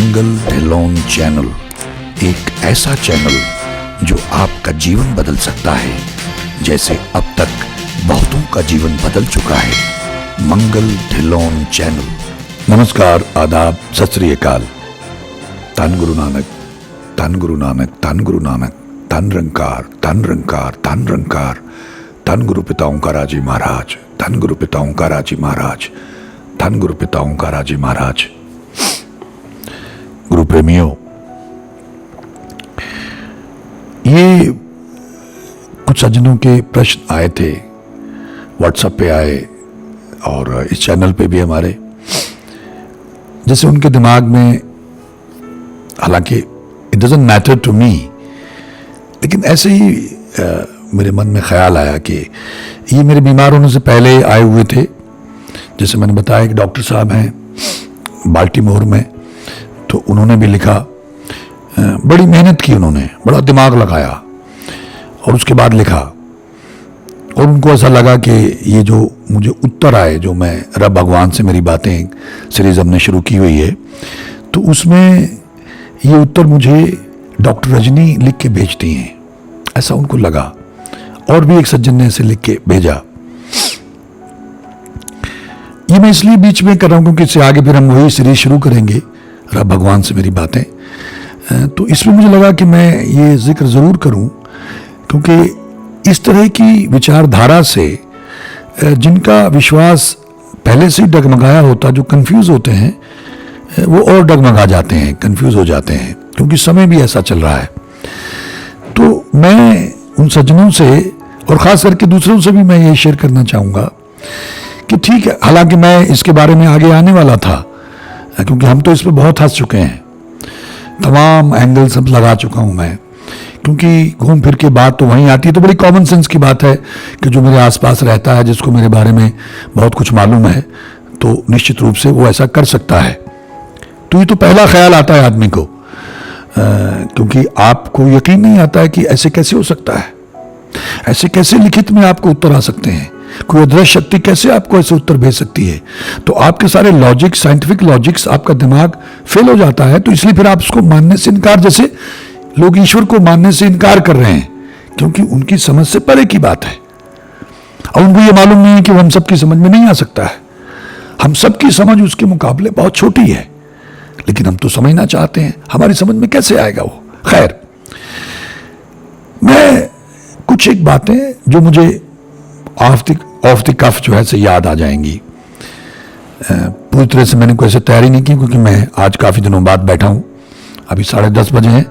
मंगल Dhillon channel एक ऐसा channel जो आपका जीवन बदल सकता है, जैसे अब तक बहुतों का जीवन बदल चुका है। मंगल ढिल्लोन चैनल। नमस्कार, आदाब, सत श्री अकाल। धन गुरु नानक, धन गुरु नानक, धन गुरु नानक, धन रंकार, धन रंकार, धन रंकार, धन गुरु पिता ओंकारा जी महाराज, धन गुरु पिता ओंकारा जी महाराज, धन गुरु पिता ओंकारा जी महाराज। गुरु प्रेमियों, ये कुछ सज्जनों के प्रश्न आए थे, व्हाट्सएप पे आए और इस चैनल पे भी हमारे, जैसे उनके दिमाग में, हालांकि it doesn't matter to me, लेकिन ऐसे ही मेरे मन में ख्याल आया कि ये मेरे बीमार होने से पहले आए हुए थे। जैसे मैंने बताया कि डॉक्टर साहब हैं बाल्टीमोर में, तो उन्होंने भी लिखा, बड़ी मेहनत की उन्होंने, बड़ा दिमाग लगाया और उसके बाद लिखा। और उनको ऐसा लगा कि ये जो मुझे उत्तर आए, जो मैं रब भगवान से मेरी बातें सीरीज हमने शुरू की हुई है, तो उसमें ये उत्तर मुझे डॉक्टर रजनी लिख के भेजती हैं, ऐसा उनको लगा। और भी एक सज्जन ने ऐसे लिख के भेजा। ये मैं इसलिए बीच में कर रहा हूं क्योंकि इससे आगे फिर हम वही सीरीज शुरू करेंगे, रब भगवान से मेरी बातें। तो इसमें मुझे लगा कि मैं ये जिक्र ज़रूर करूं, क्योंकि इस तरह की विचारधारा से जिनका विश्वास पहले से ही डगमगाया होता, जो कंफ्यूज होते हैं, वो और डगमगा जाते हैं, कंफ्यूज हो जाते हैं, क्योंकि समय भी ऐसा चल रहा है। तो मैं उन सज्जनों से और ख़ास करके दूसरों से भी मैं ये शेयर करना चाहूँगा कि ठीक है, हालांकि मैं इसके बारे में आगे आने वाला था, क्योंकि हम तो इस पर बहुत हंस चुके हैं, तमाम एंगल सब लगा चुका हूँ मैं, क्योंकि घूम फिर के बात तो वहीं आती है। तो बड़ी कॉमन सेंस की बात है कि जो मेरे आसपास रहता है, जिसको मेरे बारे में बहुत कुछ मालूम है, तो निश्चित रूप से वो ऐसा कर सकता है। तो ये तो पहला ख्याल आता है आदमी को, क्योंकि आपको यकीन नहीं आता है कि ऐसे कैसे हो सकता है, ऐसे कैसे लिखित में आपको उत्तर आ सकते हैं, कोई अदृश्य शक्ति कैसे आपको ऐसे उत्तर भेज सकती है। तो आपके सारे लॉजिक, साइंटिफिक लॉजिक्स, आपका दिमाग फेल हो जाता है। तो इसलिए फिर आप उसको मानने से इनकार, जैसे लोग ईश्वर को मानने से इनकार कर रहे हैं, क्योंकि उनकी समझ से परे की बात है और उनको ये मालूम नहीं है कि वो हम सबकी समझ में नहीं आ सकता है। हम सबकी समझ उसके मुकाबले बहुत छोटी है, लेकिन हम तो समझना चाहते हैं, हमारी समझ में कैसे आएगा वो। खैर, मैं कुछ एक बातें जो मुझे ऑफ द कफ जो है से याद आ जाएंगी। पूरी तरह से मैंने कोई ऐसे तैयारी नहीं की, क्योंकि मैं आज काफ़ी दिनों बाद बैठा हूँ। अभी 10:30 बजे हैं,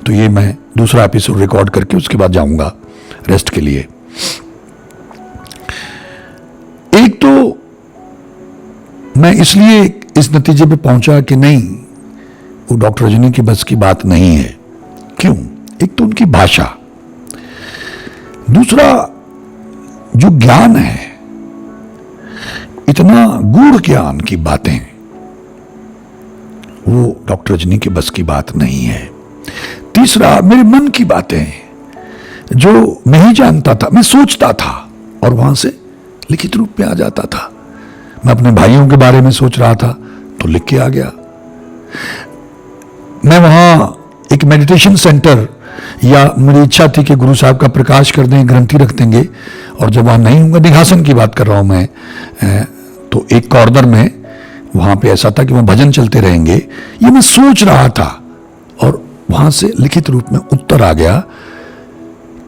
तो ये मैं दूसरा एपिसोड रिकॉर्ड करके उसके बाद जाऊँगा रेस्ट के लिए। एक तो मैं इसलिए इस नतीजे पे पहुंचा कि नहीं, वो डॉक्टर रजनी की बस की बात नहीं है। क्यों? एक तो उनकी भाषा, दूसरा जो ज्ञान है, इतना गूढ़ ज्ञान की बातें, वो डॉक्टर रजनी की बस की बात नहीं है। तीसरा, मेरे मन की बातें जो मैं ही जानता था, मैं सोचता था और वहां से लिखित रूप में आ जाता था। मैं अपने भाइयों के बारे में सोच रहा था तो लिख के आ गया। मैं वहां एक मेडिटेशन सेंटर, या मेरी इच्छा थी कि गुरु साहब का प्रकाश कर दें, ग्रंथि रख देंगे, और जब वहां नहीं होंगे, निघासन की बात कर रहा हूं मैं, तो एक कॉर्नर में वहां पे ऐसा था कि वहां भजन चलते रहेंगे। ये मैं सोच रहा था और वहां से लिखित रूप में उत्तर आ गया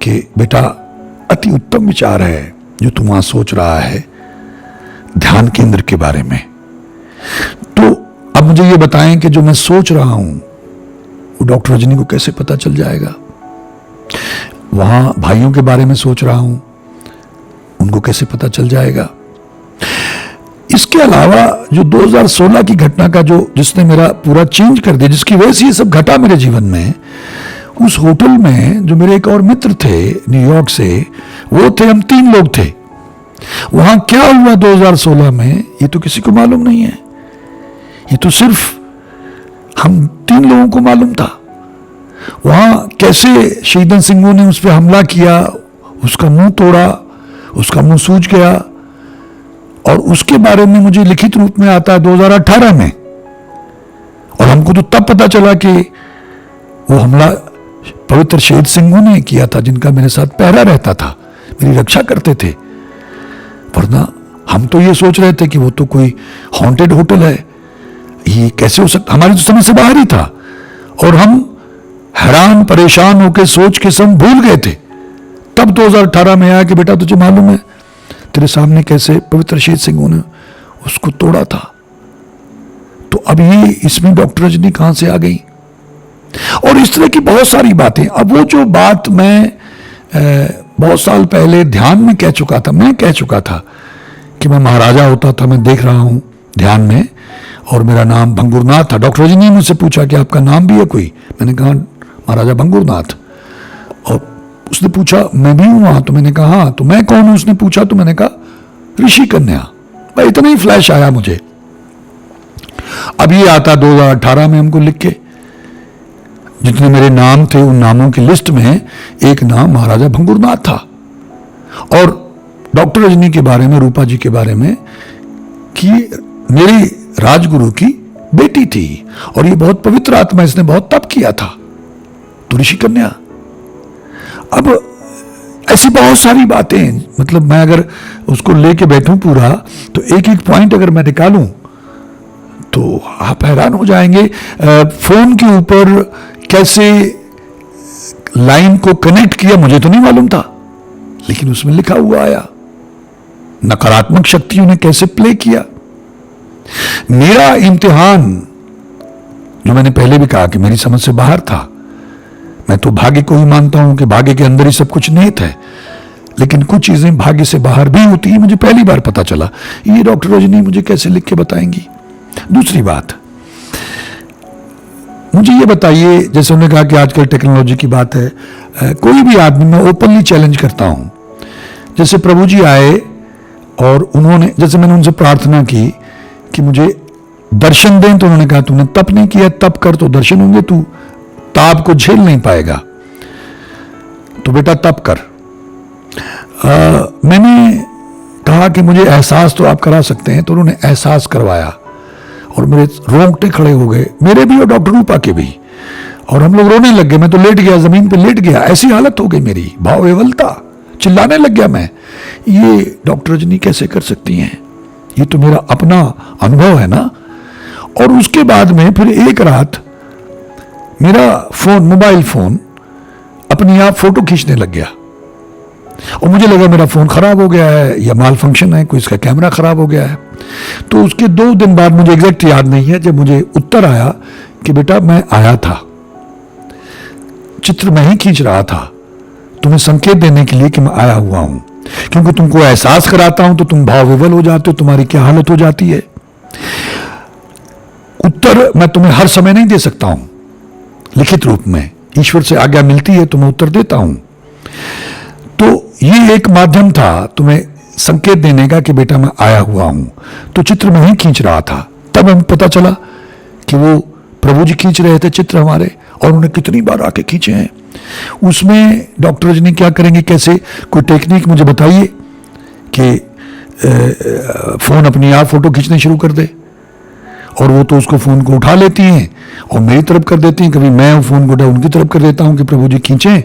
कि बेटा, अति उत्तम विचार है जो तुम वहां सोच रहा है ध्यान केंद्र के बारे में। तो अब मुझे ये बताएं कि जो मैं सोच रहा हूं वो डॉक्टर रजनी को कैसे पता चल जाएगा। वहां भाइयों के बारे में सोच रहा हूं, उनको कैसे पता चल जाएगा। इसके अलावा जो 2016 की घटना का जिसने मेरा पूरा चेंज कर दिया, जिसकी वजह से ये सब घटा मेरे जीवन में, उस होटल में जो मेरे एक और मित्र थे न्यूयॉर्क से, वो थे, हम 3 लोग थे। वहां क्या हुआ 2016 में, ये तो किसी को मालूम नहीं है। ये तो सिर्फ हम 3 लोगों को मालूम था। वहां कैसे शहीदन सिंह ने उस पर हमला किया, उसका मुंह तोड़ा, उसका मुंह सूज गया, और उसके बारे में मुझे लिखित रूप में आता है 2018 में, और हमको तो तब पता चला कि वो हमला पवित्र शेर सिंह ने किया था, जिनका मेरे साथ पहरा रहता था, मेरी रक्षा करते थे। वरना हम तो ये सोच रहे थे कि वो तो कोई हॉन्टेड होटल है, ये कैसे हो सकता, हमारी तो समझ से बाहर ही था। और हम हैरान परेशान होकर सोच के सब भूल गए थे। तब 2018 में आया कि बेटा तुझे मालूम है तेरे सामने कैसे पवित्र शेर सिंह ने उसको तोड़ा था। तो अब ये इसमें डॉक्टर रजनी कहां से आ गई, और इस तरह की बहुत सारी बातें। अब वो जो बात मैं बहुत साल पहले ध्यान में कह चुका था, मैं कह चुका था कि मैं महाराजा होता था, मैं देख रहा हूं ध्यान में, और मेरा नाम भंगुरनाथ था। डॉक्टर रजनी ने मुझसे पूछा कि आपका नाम भी है कोई, मैंने कहा महाराजा भंगुरनाथ। और उसने पूछा मैं भी हूं वहां, तो मैंने कहा हाँ। तो मैं कौन हूं उसने पूछा, तो मैंने कहा ऋषि कन्या। भाई इतना ही फ्लैश आया मुझे। अब ये आता 2018 में हमको लिख के, जितने मेरे नाम थे उन नामों की लिस्ट में एक नाम महाराजा भंगुरनाथ था, और डॉक्टर रजनी के बारे में, रूपा जी के बारे में, कि मेरी राजगुरु की बेटी थी, और ये बहुत पवित्र आत्मा, इसने बहुत तप किया था, तो ऋषि कन्या। अब ऐसी बहुत सारी बातें, मतलब मैं अगर उसको लेके बैठूं पूरा, तो एक एक पॉइंट अगर मैं निकालूं तो आप हैरान हो जाएंगे। फोन के ऊपर कैसे लाइन को कनेक्ट किया मुझे तो नहीं मालूम था, लेकिन उसमें लिखा हुआ आया। नकारात्मक शक्तियों ने कैसे प्ले किया। मेरा इम्तिहान, जो मैंने पहले भी कहा कि मेरी समझ से बाहर था, मैं तो भाग्य को ही मानता हूं कि भाग्य के अंदर ही सब कुछ निहित है, लेकिन कुछ चीजें भाग्य से बाहर भी होती है, मुझे पहली बार पता चला। ये डॉक्टर रजनी मुझे कैसे लिख के बताएंगी। दूसरी बात, मुझे ये बताइए, जैसे उन्होंने कहा कि आजकल टेक्नोलॉजी की बात है, कोई भी आदमी, मैं ओपनली चैलेंज करता हूं। जैसे प्रभु जी आए और उन्होंने, जैसे मैंने उनसे प्रार्थना की कि मुझे दर्शन दें, तो उन्होंने कहा तूने तप नहीं किया, तप कर तो दर्शन होंगे, तू ताप को झेल नहीं पाएगा, तो बेटा तप कर। मैंने कहा कि मुझे एहसास तो आप करा सकते हैं, तो उन्होंने एहसास करवाया, और मेरे रोंगटे खड़े हो गए, मेरे भी और डॉक्टर रूपा के भी, और हम लोग रोने लग गए। मैं तो लेट गया, जमीन पे लेट गया, ऐसी हालत हो गई मेरी, भाव विवलता, चिल्लाने लग गया मैं। ये डॉक्टर रजनी कैसे कर सकती हैं, ये तो मेरा अपना अनुभव है ना। और उसके बाद में फिर एक रात मेरा फोन, मोबाइल फोन अपने आप फोटो खींचने लग गया, और मुझे लगा मेरा फोन खराब हो गया है या माल फंक्शन है, कोई इसका कैमरा खराब हो गया है। तो उसके 2 दिन बाद, मुझे एग्जैक्ट याद नहीं है, जब मुझे उत्तर आया कि बेटा मैं आया था, चित्र मैं ही खींच रहा था, तुम्हें संकेत देने के लिए कि मैं आया हुआ हूं, क्योंकि तुमको एहसास कराता हूं तो तुम भाव विवल हो जाते हो, तुम्हारी क्या हालत हो जाती है। उत्तर मैं तुम्हें हर समय नहीं दे सकता हूं, लिखित रूप में ईश्वर से आज्ञा मिलती है तो मैं उत्तर देता हूं। तो ये एक माध्यम था तुम्हें संकेत देने का कि बेटा मैं आया हुआ हूं। तो चित्र मैं ही खींच रहा था, तब हमें पता चला कि वो प्रभु जी खींच रहे थे चित्र हमारे, और उन्हें कितनी बार आके खींचे हैं। उसमें डॉक्टर रजनी क्या करेंगे, कैसे, कोई टेक्निक मुझे बताइए कि फोन अपनी आप फोटो खींचने शुरू कर दे, और वो तो उसको फोन को उठा लेती हैं और मेरी तरफ कर देती हैं, कभी मैं फोन को उठा उनकी तरफ कर देता हूं कि प्रभु जी खींचें,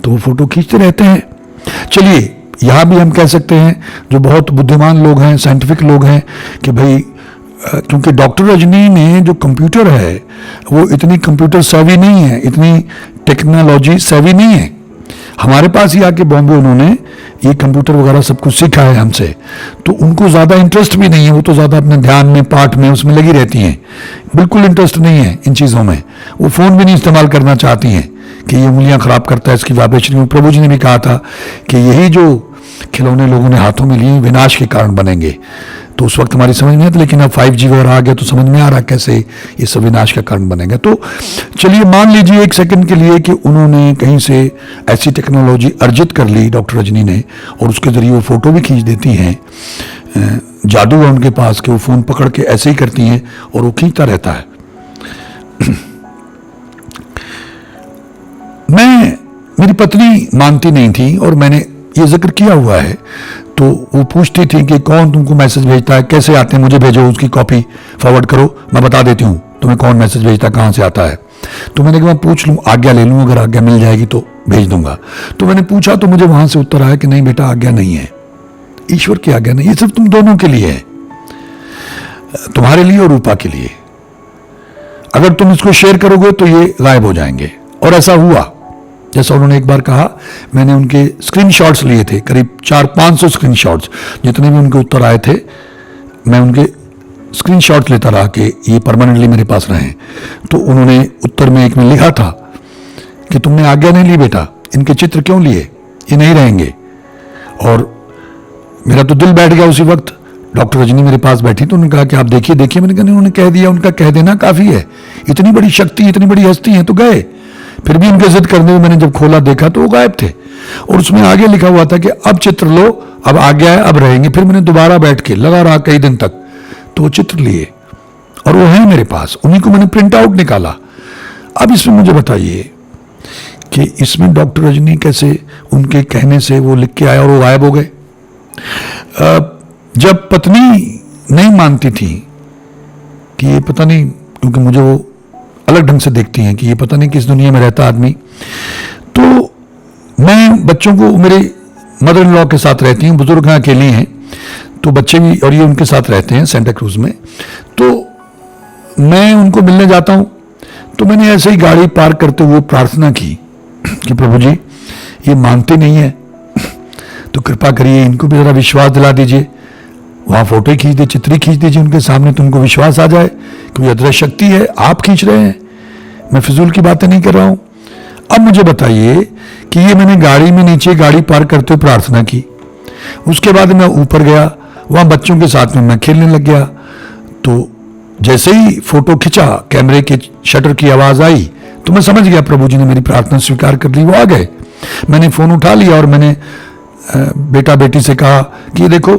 तो वो फोटो खींचते रहते हैं। चलिए यहां भी हम कह सकते हैं, जो बहुत बुद्धिमान लोग हैं, साइंटिफिक लोग हैं, कि भाई क्योंकि डॉक्टर रजनी ने जो कंप्यूटर है वो इतनी कंप्यूटर सेवी नहीं है, इतनी टेक्नोलॉजी सेवी नहीं है। हमारे पास ही आके बॉम्बे उन्होंने ये कंप्यूटर वगैरह सब कुछ सीखा है हमसे, तो उनको ज़्यादा इंटरेस्ट भी नहीं है, वो तो ज़्यादा अपने ध्यान में, पाठ में, उसमें लगी रहती हैं, बिल्कुल इंटरेस्ट नहीं है इन चीज़ों में। वो फ़ोन भी नहीं इस्तेमाल करना चाहती हैं कि ये उंगलियां ख़राब करता है, इसकी वाइब्रेशन। प्रभु जी ने भी कहा था कि यही जो खिलौने लोगों ने हाथों में लिए विनाश के कारण बनेंगे। तो उस वक्त हमारी समझ नहीं आती, लेकिन अब 5G वगैरह आ गया तो समझ में आ रहा कैसे ये सब विनाश का कारण बनेगा। तो चलिए मान लीजिए एक सेकंड के लिए कि उन्होंने कहीं से ऐसी टेक्नोलॉजी अर्जित कर ली डॉक्टर रजनी ने, और उसके जरिए वो फोटो भी खींच देती हैं। जादू है उनके पास कि वो फोन पकड़ के ऐसे ही करती हैं और वो खींचता रहता है। मेरी पत्नी मानती नहीं थी, और मैंने ये जिक्र किया हुआ है, तो वो पूछती थी कि कौन तुमको मैसेज भेजता है, कैसे आते हैं, मुझे भेजो, उसकी कॉपी फॉरवर्ड करो, मैं बता देती हूँ तुम्हें कौन मैसेज भेजता, कहाँ से आता है? तो मैंने कहा मैं पूछ लूँ, आज्ञा ले लूँ, अगर आज्ञा मिल जाएगी तो भेज दूंगा। तो मैंने पूछा तो मुझे वहां से उत्तर आया कि नहीं बेटा, आज्ञा नहीं है, ईश्वर की आज्ञा नहीं, ये सिर्फ तुम दोनों के लिए है, तुम्हारे लिए और रूपा के लिए। अगर तुम इसको शेयर करोगे तो ये गायब हो जाएंगे। और ऐसा हुआ, जैसा उन्होंने एक बार कहा, मैंने उनके स्क्रीनशॉट्स लिए थे, करीब 400-500 स्क्रीनशॉट्स, जितने भी उनके उत्तर आए थे मैं उनके स्क्रीनशॉट लेता रहा कि ये परमानेंटली मेरे पास रहें। तो उन्होंने उत्तर में एक में लिखा था कि तुमने आज्ञा नहीं ली बेटा, इनके चित्र क्यों लिए, ये नहीं रहेंगे। और मेरा तो दिल बैठ गया उसी वक्त। डॉक्टर रजनी मेरे पास बैठी तो उन्होंने कहा कि आप देखिए देखिए। मैंने कहा नहीं, उन्होंने कह दिया, उनका कह देना काफी है, इतनी बड़ी शक्ति, इतनी बड़ी हस्ती है तो गए। फिर भी उनके जिद करने में मैंने जब खोला देखा तो वो गायब थे, और उसमें आगे लिखा हुआ था कि अब चित्र लो, अब आज्ञा है, अब रहेंगे। फिर मैंने दोबारा बैठ के लगा रहा कई दिन तक, तो वो चित्र लिए और वो है मेरे पास, उन्हीं को मैंने प्रिंट आउट निकाला। अब इसमें मुझे बताइए कि इसमें डॉक्टर रजनी कैसे उनके कहने से वो लिख के आया और वो गायब हो गए। जब पत्नी नहीं मानती थी कि ये पता नहीं, क्योंकि मुझे वो अलग ढंग से देखती हैं कि ये पता नहीं किस दुनिया में रहता आदमी, तो मैं बच्चों को, मेरे मदर इन लॉ के साथ रहती हूँ, बुजुर्ग हैं, अकेली हैं, तो बच्चे भी और ये उनके साथ रहते हैं सेंटा क्रूज में। तो मैं उनको मिलने जाता हूँ, तो मैंने ऐसे ही गाड़ी पार्क करते हुए प्रार्थना की कि प्रभु जी ये मानते नहीं है तो कृपा करिए, इनको भी जरा विश्वास दिला दीजिए, वहां फोटो खींच दे, चित्र ही खींच दीजिए उनके सामने, तुमको विश्वास आ जाए कि ये अदृश्य शक्ति है, आप खींच रहे हैं, मैं फिजूल की बातें नहीं कर रहा हूं। अब मुझे बताइए कि ये मैंने गाड़ी में नीचे गाड़ी पार्क करते हुए प्रार्थना की, उसके बाद मैं ऊपर गया, वहां बच्चों के साथ में मैं खेलने लग गया। तो जैसे ही फोटो खिंचा, कैमरे के शटर की आवाज आई तो मैं समझ गया प्रभु जी ने मेरी प्रार्थना स्वीकार कर ली, वो आ गए। मैंने फोन उठा लिया और मैंने बेटा बेटी से कहा कि ये देखो,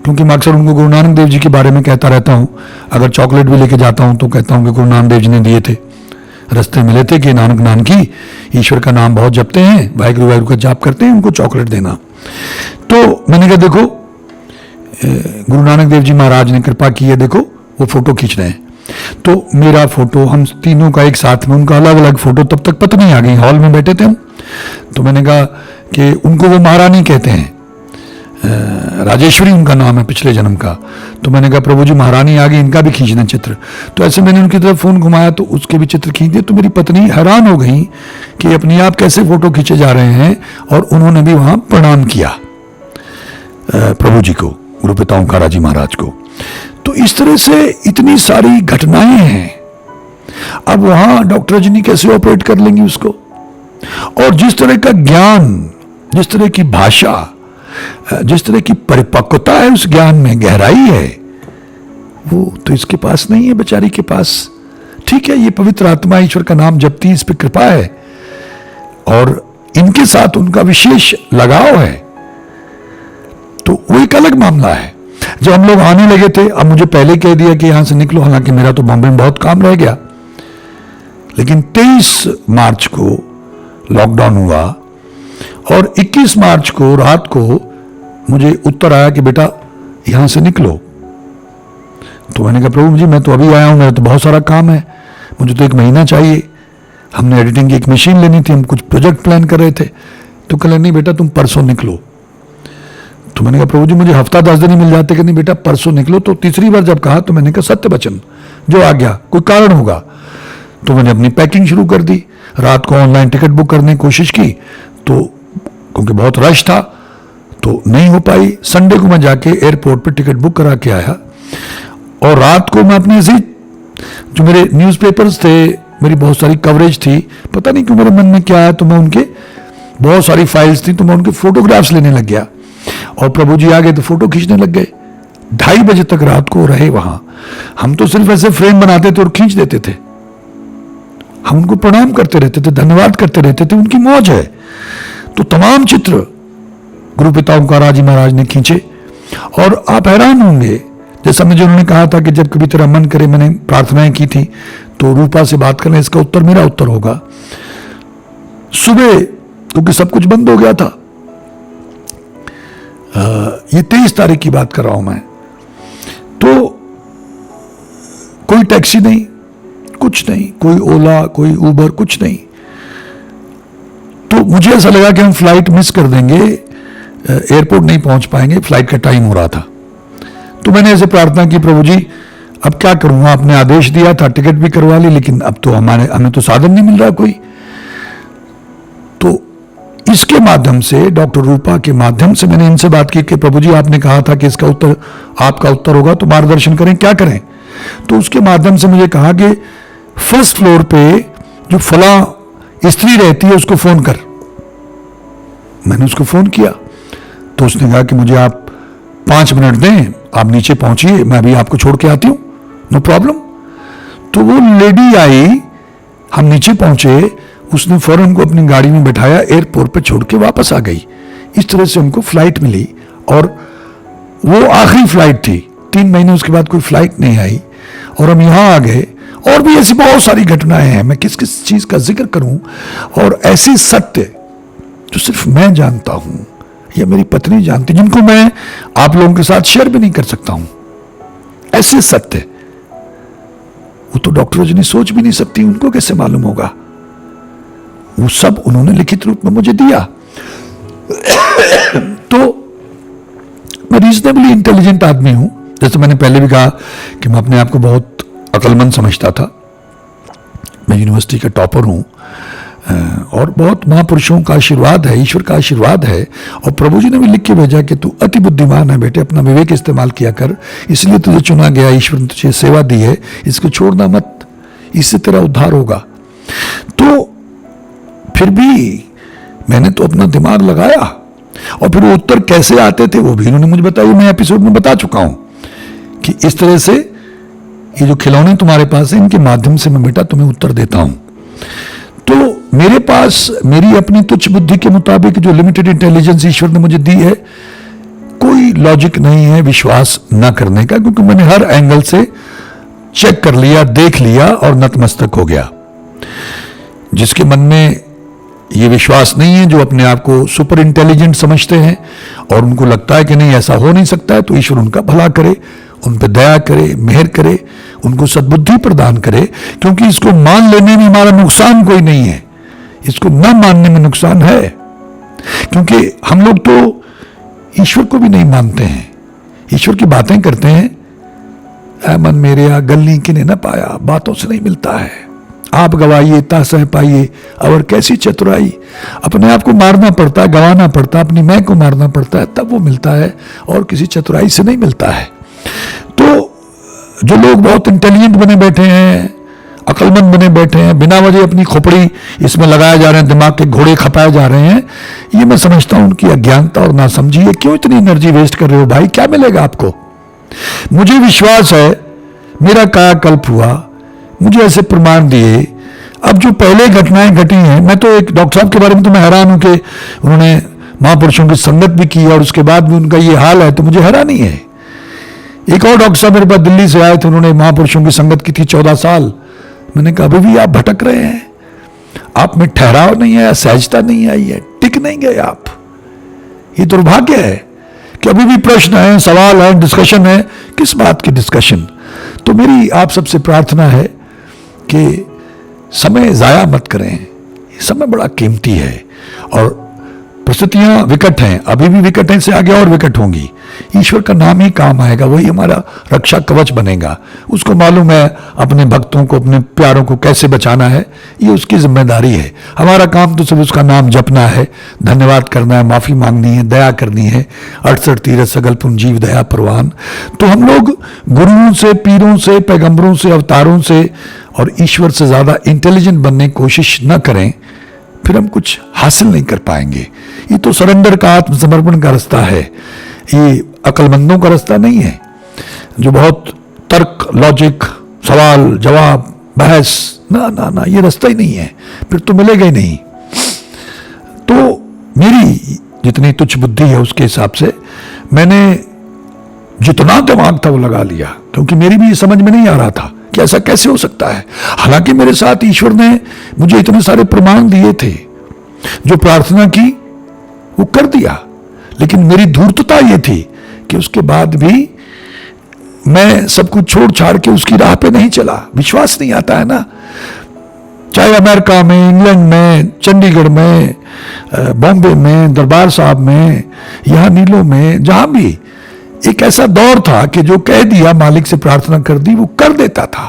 क्योंकि मैं अक्सर उनको गुरु नानक देव जी के बारे में कहता रहता हूँ, अगर चॉकलेट भी लेके जाता हूँ तो कहता हूँ कि गुरु नानक देव जी ने दिए थे, रास्ते मिले थे कि नानक नानकी ईश्वर का नाम बहुत जपते हैं, वाहिगुरु वाहिगुरु का जाप करते हैं, उनको चॉकलेट देना। तो मैंने कहा देखो, गुरु नानक देव जी महाराज ने कृपा की है, देखो वो फोटो खींच रहे हैं। तो मेरा फोटो, हम तीनों का एक साथ में, उनका अलग अलग फोटो, तब तक पत्नी आ गई, हॉल में बैठे थे हम। तो मैंने कहा कि उनको वो महारानी कहते हैं, राजेश्वरी उनका नाम है पिछले जन्म का। तो मैंने कहा प्रभु जी महारानी आ गई, इनका भी खींचना चित्र। तो ऐसे मैंने उनकी तरफ फोन घुमाया तो उसके भी चित्र खींच दिए। तो मेरी पत्नी हैरान हो गई कि अपने आप कैसे फोटो खींचे जा रहे हैं, और उन्होंने भी वहां प्रणाम किया प्रभु जी को, गुरु पिता ओंकारा जी महाराज को। तो इस तरह से इतनी सारी घटनाएं हैं। अब वहां डॉक्टर रजनी कैसे ऑपरेट कर लेंगी उसको, और जिस तरह का ज्ञान, जिस तरह की भाषा, जिस तरह की परिपक्वता है उस ज्ञान में, गहराई है, वो तो इसके पास नहीं है बेचारी के पास। ठीक है, ये पवित्र आत्मा ईश्वर का नाम जपती, इस पे कृपा है और इनके साथ उनका विशेष लगाव है, तो वो एक अलग मामला है। जब हम लोग आने लगे थे, अब मुझे पहले कह दिया कि यहां से निकलो, हालांकि मेरा तो बॉम्बे में बहुत काम रह गया, लेकिन 23 मार्च को लॉकडाउन हुआ और 21 मार्च को रात को मुझे उत्तर आया कि बेटा यहां से निकलो। तो मैंने कहा प्रभु जी मैं तो अभी आया हूं, मेरा तो बहुत सारा काम है, मुझे तो 1 महीना चाहिए, हमने एडिटिंग की एक मशीन लेनी थी, हम कुछ प्रोजेक्ट प्लान कर रहे थे। तो कह नहीं बेटा तुम परसों निकलो। तो मैंने कहा प्रभु जी मुझे हफ्ता 10 दिन ही मिल जाते कि नहीं बेटा परसों निकलो। तो तीसरी बार जब कहा तो मैंने कहा सत्य वचन, जो आ गया कोई कारण होगा। तो मैंने अपनी पैकिंग शुरू कर दी, रात को ऑनलाइन टिकट बुक करने की कोशिश की, तो क्योंकि बहुत रश था तो नहीं हो पाई। संडे को मैं जाके एयरपोर्ट पर टिकट बुक करा के आया, और रात को मैं अपने ऐसे जो मेरे न्यूज़पेपर्स थे, मेरी बहुत सारी कवरेज थी, पता नहीं क्यों मेरे मन में क्या आया, तो मैं उनके बहुत सारी फाइल्स थी तो मैं उनके फोटोग्राफ्स लेने लग गया, और प्रभु जी आ गए तो फोटो खींचने लग गए। 2:30 बजे तक रात को रहे वहां। हम तो सिर्फ ऐसे फ्रेम बनाते थे और खींच देते थे, हम उनको प्रणाम करते रहते थे, धन्यवाद करते रहते थे, उनकी मौज है। तो तमाम चित्र गुरु पिता ओंकारा जी महाराज ने खींचे, और आप हैरान होंगे, जैसा मुझे उन्होंने कहा था कि जब कभी तेरा मन करे, मैंने प्रार्थनाएं की थी, तो रूपा से बात करना, इसका उत्तर मेरा उत्तर होगा। सुबह क्योंकि सब कुछ बंद हो गया था, ये 23 तारीख की बात कर रहा हूं मैं, तो कोई टैक्सी नहीं, कुछ नहीं, कोई ओला, कोई उबर, कुछ नहीं। तो मुझे ऐसा लगा कि हम फ्लाइट मिस कर देंगे, एयरपोर्ट नहीं पहुंच पाएंगे, फ्लाइट का टाइम हो रहा था। तो मैंने ऐसे प्रार्थना की, प्रभु जी अब क्या करूंगा, आपने आदेश दिया था, टिकट भी करवा ली, लेकिन अब तो हमें तो साधन नहीं मिल रहा कोई। तो इसके माध्यम से, डॉक्टर रूपा के माध्यम से मैंने इनसे बात की कि प्रभु जी आपने कहा था कि इसका उत्तर, आपका उत्तर होगा, तो मार्गदर्शन करें, क्या करें। तो उसके माध्यम से मुझे कहा कि फर्स्ट फ्लोर पे जो फला स्त्री रहती है उसको फोन कर। मैंने उसको फोन किया तो उसने कहा कि मुझे आप 5 मिनट दें, आप नीचे पहुंचिए, मैं अभी आपको छोड़ के आती हूं, नो प्रॉब्लम। तो वो लेडी आई, हम नीचे पहुंचे, उसने फौरन को अपनी गाड़ी में बैठाया, एयरपोर्ट पे छोड़ के वापस आ गई। इस तरह से हमको फ्लाइट मिली और वो आखिरी फ्लाइट थी। 3 महीने उसके बाद कोई फ्लाइट नहीं आई और हम यहां आ गए। और भी ऐसी बहुत सारी घटनाएं हैं, मैं किस किस चीज का जिक्र करूं। और ऐसे सत्य जो सिर्फ मैं जानता हूं या मेरी पत्नी जानती, जिनको मैं आप लोगों के साथ शेयर भी नहीं कर सकता हूं, ऐसे सत्य वो तो डॉक्टर रजनी सोच भी नहीं सकती, उनको कैसे मालूम होगा। वो सब उन्होंने लिखित रूप में मुझे दिया। तो मैं रीजनेबली इंटेलिजेंट आदमी हूं, जैसे मैंने पहले भी कहा कि मैं अपने आप को बहुत अक्लमंद समझता था। मैं यूनिवर्सिटी का टॉपर हूं और बहुत महापुरुषों का आशीर्वाद है, ईश्वर का आशीर्वाद है। और प्रभु जी ने भी लिख के भेजा कि तू अति बुद्धिमान है बेटे, अपना विवेक इस्तेमाल किया कर, इसलिए तुझे चुना गया, ईश्वर ने तुझे सेवा दी है, इसको छोड़ना मत, इससे तेरा उद्धार होगा। तो फिर भी मैंने तो अपना दिमाग लगाया और फिर वो उत्तर कैसे आते थे वो भी उन्होंने मुझे बताया। मैं एपिसोड में बता चुका हूं कि इस तरह से ये जो खिलौने तुम्हारे पास है, इनके माध्यम से मैं बेटा तुम्हें उत्तर देता हूं। तो मेरे पास मेरी अपनी तुच्छ बुद्धि के मुताबिक जो लिमिटेड इंटेलिजेंस ईश्वर ने मुझे दी है, कोई लॉजिक नहीं है विश्वास न करने का, क्योंकि मैंने हर एंगल से चेक कर लिया, देख लिया और नतमस्तक हो गया। जिसके मन में ये विश्वास नहीं है, जो अपने आप को सुपर इंटेलिजेंट समझते हैं और उनको लगता है कि नहीं ऐसा हो नहीं सकता है, तो ईश्वर उनका भला करे, उन पर दया करे, मेहर करे, उनको सद्बुद्धि प्रदान करे। क्योंकि इसको मान लेने में हमारा नुकसान कोई नहीं है, इसको न मानने में नुकसान है। क्योंकि हम लोग तो ईश्वर को भी नहीं मानते हैं, ईश्वर की बातें करते हैं, ऐ मन मेरे या गलनी किने न पाया, बातों से नहीं मिलता है, आप गवाइए ता सह पाइए, और कैसी चतुराई। अपने आप को मारना पड़ता है, गंवाना पड़ता है, अपनी मैं को मारना पड़ता है, तब वो मिलता है, और किसी चतुराई से नहीं मिलता है। तो जो लोग बहुत इंटेलिजेंट बने बैठे हैं, अक्लमंद बने बैठे हैं, बिना वजह अपनी खोपड़ी इसमें लगाए जा रहे हैं, दिमाग के घोड़े खपाए जा रहे हैं, ये मैं समझता हूं उनकी अज्ञानता और नासमझी है। क्यों इतनी एनर्जी वेस्ट कर रहे हो भाई, क्या मिलेगा आपको। मुझे विश्वास है, मेरा कायाकल्प हुआ, मुझे ऐसे प्रमाण दिए। अब जो पहले घटनाएं घटी हैं, मैं तो एक डॉक्टर साहब के बारे में तो मैं हैरान हूं कि उन्होंने महापुरुषों की संगत भी की और उसके बाद भी उनका ये हाल है, तो मुझे हैरानी है। एक और डॉक्टर साहब मेरे पास दिल्ली से आए थे, उन्होंने महापुरुषों की संगत की थी 14 साल। मैंने कहा अभी भी आप भटक रहे हैं, आप में ठहराव नहीं है, सहजता नहीं आई है, टिक नहीं गए आप। ये दुर्भाग्य है कि अभी भी प्रश्न है, सवाल है, डिस्कशन है। किस बात की डिस्कशन। तो मेरी आप सबसे प्रार्थना है कि समय जाया मत करें, ये समय बड़ा कीमती है और परिस्थितियां विकट हैं, अभी भी विकट हैं, से आगे और विकट होंगी। ईश्वर का नाम ही काम आएगा, वही हमारा रक्षा कवच बनेगा। उसको मालूम है अपने भक्तों को, अपने प्यारों को कैसे बचाना है, ये उसकी जिम्मेदारी है। हमारा काम तो सिर्फ उसका नाम जपना है, धन्यवाद करना है, माफी मांगनी है, दया करनी है। 68 तीरथ सगल पुन जीव दया परवान। तो हम लोग गुरुओं से, पीरों से, पैगंबरों से, अवतारों से और ईश्वर से ज्यादा इंटेलिजेंट बनने की कोशिश न करें, फिर हम कुछ हासिल नहीं कर पाएंगे। ये तो सरेंडर का, आत्मसमर्पण का रास्ता है, ये अक्लमंदों का रास्ता नहीं है, जो बहुत तर्क, लॉजिक, सवाल जवाब, बहस, ना ना ना, ये रास्ता ही नहीं है, फिर तो मिलेगा ही नहीं। तो मेरी जितनी तुच्छ बुद्धि है उसके हिसाब से मैंने जितना दिमाग था वो लगा लिया, क्योंकि मेरी भी समझ में नहीं आ रहा था कि ऐसा कैसे हो सकता है। हालांकि मेरे साथ ईश्वर ने मुझे इतने सारे प्रमाण दिए थे, जो प्रार्थना की वो कर दिया, लेकिन मेरी धूर्तता ये थी कि उसके बाद भी मैं सब कुछ छोड़ छाड़ के उसकी राह पे नहीं चला। विश्वास नहीं आता है ना। चाहे अमेरिका में, इंग्लैंड में, चंडीगढ़ में, बॉम्बे में, दरबार साहब में, यहाँ नीलों में, जहां भी एक ऐसा दौर था कि जो कह दिया, मालिक से प्रार्थना कर दी, वो कर देता था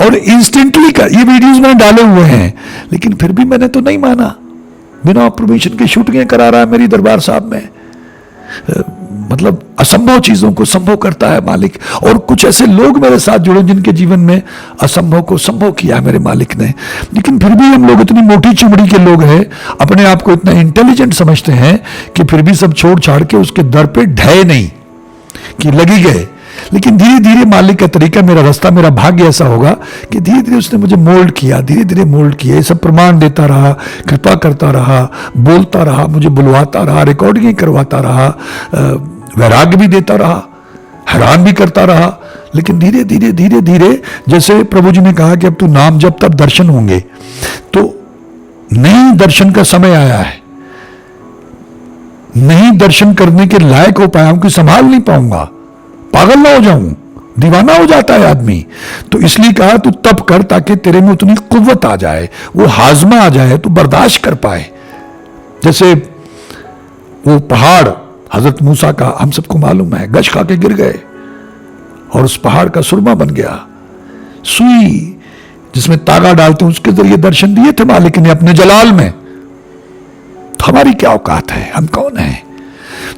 और इंस्टेंटली कर। ये वीडियोस मैंने डाले हुए हैं, लेकिन फिर भी मैंने तो नहीं माना। बिना ऑब्जर्वेशन के शूटिंगें करा रहा है मेरी दरबार साहब में। मतलब असंभव चीजों को संभव करता है मालिक। और कुछ ऐसे लोग मेरे साथ जुड़े जिनके जीवन में असंभव को संभव किया है मेरे मालिक ने। लेकिन फिर भी हम लोग इतनी मोटी चमड़ी के लोग हैं, अपने आप को इतना इंटेलिजेंट समझते हैं कि फिर भी सब छोड़ छाड़ के उसके दर पे ढहे नहीं कि लगी गए। लेकिन धीरे धीरे मालिक का तरीका, मेरा रास्ता, मेरा भाग्य ऐसा होगा कि धीरे धीरे उसने मुझे मोल्ड किया, धीरे धीरे मोल्ड किया। ये सब प्रमाण देता रहा, कृपा करता रहा, बोलता रहा, मुझे बुलवाता रहा, रिकॉर्डिंग करवाता रहा, वैराग्य भी देता रहा, हैरान भी करता रहा। लेकिन धीरे धीरे धीरे धीरे, जैसे प्रभु जी ने कहा कि अब तू नाम जब तब दर्शन होंगे, तो नई दर्शन का समय आया है। नहीं दर्शन करने के लायक हो पाया हूं कि संभाल नहीं पाऊंगा, पागल ना हो जाऊं, दीवाना हो जाता है आदमी। तो इसलिए कहा तू तप कर ताकि तेरे में उतनी कुव्वत आ जाए, वो हाजमा आ जाए, तू बर्दाश्त कर पाए। जैसे वो पहाड़ हजरत मूसा का, हम सबको मालूम है, गश खा के गिर गए और उस पहाड़ का सुरमा बन गया। सुई जिसमें तागा डालते हैं, उसके जरिए दर्शन दिए थे मालिक ने अपने जलाल में। तो हमारी क्या औकात है, हम कौन हैं?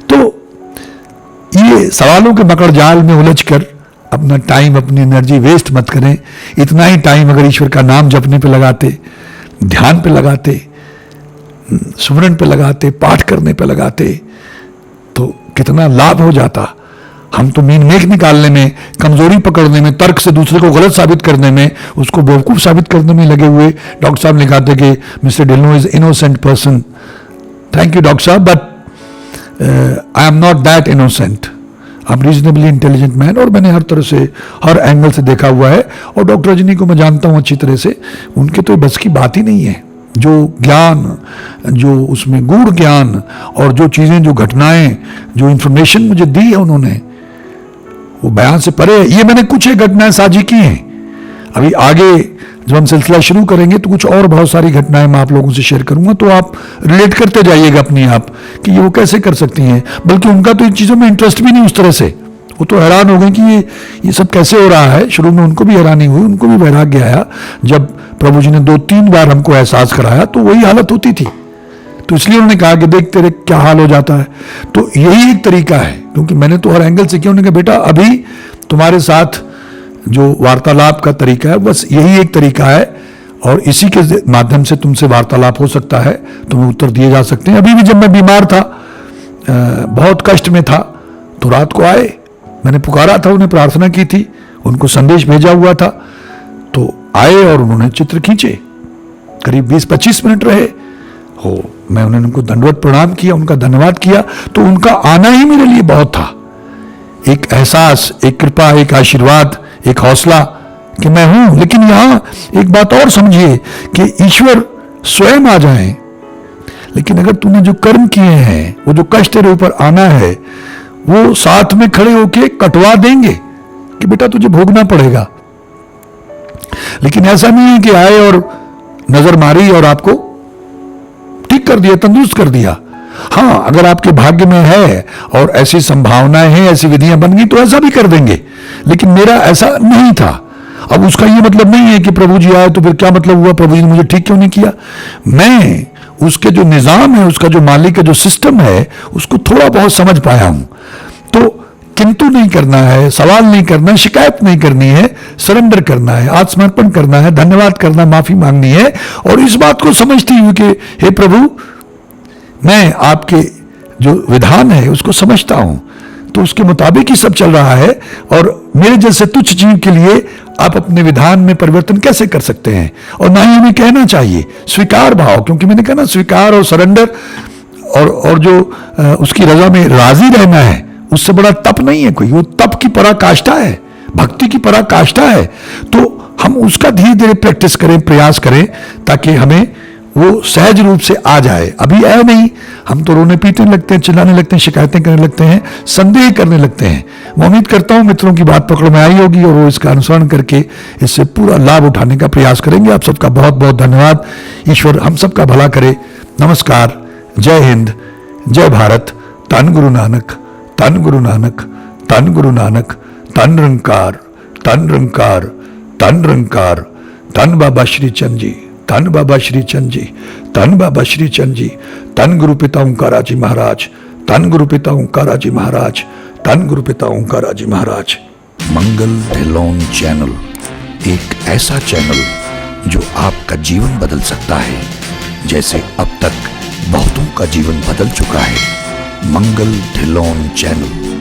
तो ये सवालों के मकड़ जाल में उलझकर अपना टाइम, अपनी एनर्जी वेस्ट मत करें। इतना ही टाइम अगर ईश्वर का नाम जपने पे लगाते, ध्यान पे लगाते, सुमरन पे लगाते, पाठ करने पे लगाते, तो कितना लाभ हो जाता। हम तो मीन मेख निकालने में, कमजोरी पकड़ने में, तर्क से दूसरे को गलत साबित करने में, उसको बेवकूफ साबित करने में लगे हुए। डॉक्टर साहब ने कहा कि mister Dhillon is innocent person. Thank you doctor साहब, but I am not that innocent, I am reasonably intelligent man. और मैंने हर तरह से, हर एंगल से देखा हुआ है। और डॉक्टर रजनी को मैं जानता हूं अच्छी तरह से, उनके तो बस की बात ही नहीं है। जो ज्ञान, जो उसमें गूढ़ ज्ञान और जो चीजें, जो घटनाएं, जो इंफॉर्मेशन मुझे दी है उन्होंने, वो बयान से परे है। ये मैंने कुछ एक घटनाएं साझी की हैं। अभी आगे जब हम सिलसिला शुरू करेंगे तो कुछ और बहुत सारी घटनाएं मैं आप लोगों से शेयर करूंगा, तो आप रिलेट करते जाइएगा अपने आप कि ये वो कैसे कर सकती हैं। बल्कि उनका तो इन चीज़ों में इंटरेस्ट भी नहीं उस तरह से। वो तो हैरान हो गए कि ये सब कैसे हो रहा है। शुरू में उनको भी हैरानी हुई, उनको भी वैराग्य आया। जब प्रभु जी ने 2-3 बार हमको एहसास कराया तो वही हालत होती थी। तो इसलिए उन्होंने कहा कि देख तेरे क्या हाल हो जाता है। तो यही एक तरीका है, क्योंकि मैंने तो हर एंगल से किया। उन्होंने कहा बेटा अभी तुम्हारे साथ जो वार्तालाप का तरीका है, बस यही एक तरीका है और इसी के माध्यम से तुमसे वार्तालाप हो सकता है, तुम्हें उत्तर दिए जा सकते हैं। अभी भी जब मैं बीमार था, बहुत कष्ट में था, तो रात को आए, मैंने पुकारा था, उन्हें प्रार्थना की थी, उनको संदेश भेजा हुआ था, तो आए और उन्होंने चित्र खींचे। करीब 20-25 मिनट रहे हो। मैं उनको दंडवत प्रणाम किया, उनका धन्यवाद किया। तो उनका आना ही मेरे लिए बहुत था, एक एहसास, एक कृपा, एक आशीर्वाद, एक हौसला कि मैं हूं। लेकिन यहां एक बात और समझिए कि ईश्वर स्वयं आ जाए, लेकिन अगर तूने जो कर्म किए हैं, वो जो कष्ट तेरे ऊपर आना है, वो साथ में खड़े होके कटवा देंगे कि बेटा तुझे भोगना पड़ेगा। लेकिन ऐसा नहीं है कि आए और नजर मारी और आपको ठीक कर दिया, तंदुरुस्त कर दिया। हाँ, अगर आपके भाग्य में है और ऐसी संभावनाएं हैं, ऐसी विधियां बन गई तो ऐसा भी कर देंगे। लेकिन मेरा ऐसा नहीं था। अब उसका ये मतलब नहीं है कि प्रभु जी आए तो फिर क्या मतलब हुआ, प्रभु जी ने मुझे ठीक क्यों नहीं किया। मैं उसके जो निजाम है, उसका जो मालिक का जो सिस्टम है, उसको थोड़ा बहुत समझ पाया हूं। तो किंतु नहीं करना है, सवाल नहीं करना है, शिकायत नहीं करनी है, सरेंडर करना है, आत्मसमर्पण करना है, धन्यवाद करना, माफी मांगनी है। और इस बात को समझती हुई कि हे प्रभु, मैं आपके जो विधान है उसको समझता हूं, तो उसके मुताबिक ही सब चल रहा है। और मेरे जैसे तुच्छ जीव के लिए आप अपने विधान में परिवर्तन कैसे कर सकते हैं। और ना ही हमें कहना चाहिए, स्वीकार भाव, क्योंकि मैंने कहा ना, स्वीकार और सरेंडर और जो उसकी रजा में राजी रहना है, उससे बड़ा तप नहीं है कोई। वो तप की पराकाष्ठा है, भक्ति की पराकाष्ठा है। तो हम उसका धीरे धीरे प्रैक्टिस करें, प्रयास करें, ताकि हमें वो सहज रूप से आ जाए। अभी है नहीं, हम तो रोने पीटने लगते हैं, चिल्लाने लगते हैं, शिकायतें करने लगते हैं, संदेह करने लगते हैं। मैं उम्मीद करता हूं मित्रों की बात पकड़ में आई होगी और वो इसका अनुसरण करके इससे पूरा लाभ उठाने का प्रयास करेंगे। आप सबका बहुत बहुत धन्यवाद। ईश्वर हम सबका भला करे। नमस्कार, जय हिंद, जय भारत। धन गुरु नानक, धन गुरु नानक, धन गुरु नानक, धन निरंकार, धन निरंकार, धन निरंकार। धन बाबा श्री चंद जी, धन बाबा श्री चंद जी, धन बाबा श्री चंद जी, धन गुरु पिता ओंकारा जी महाराज, धन गुरु पिता ओंकारा जी महाराज, धन गुरु पिता ओंकारा जी महाराज। मंगल ढिल्लोन चैनल एक ऐसा चैनल जो आपका जीवन बदल सकता है, जैसे अब तक बहुतों का जीवन बदल चुका है। मंगल ढिल्लोन चैनल।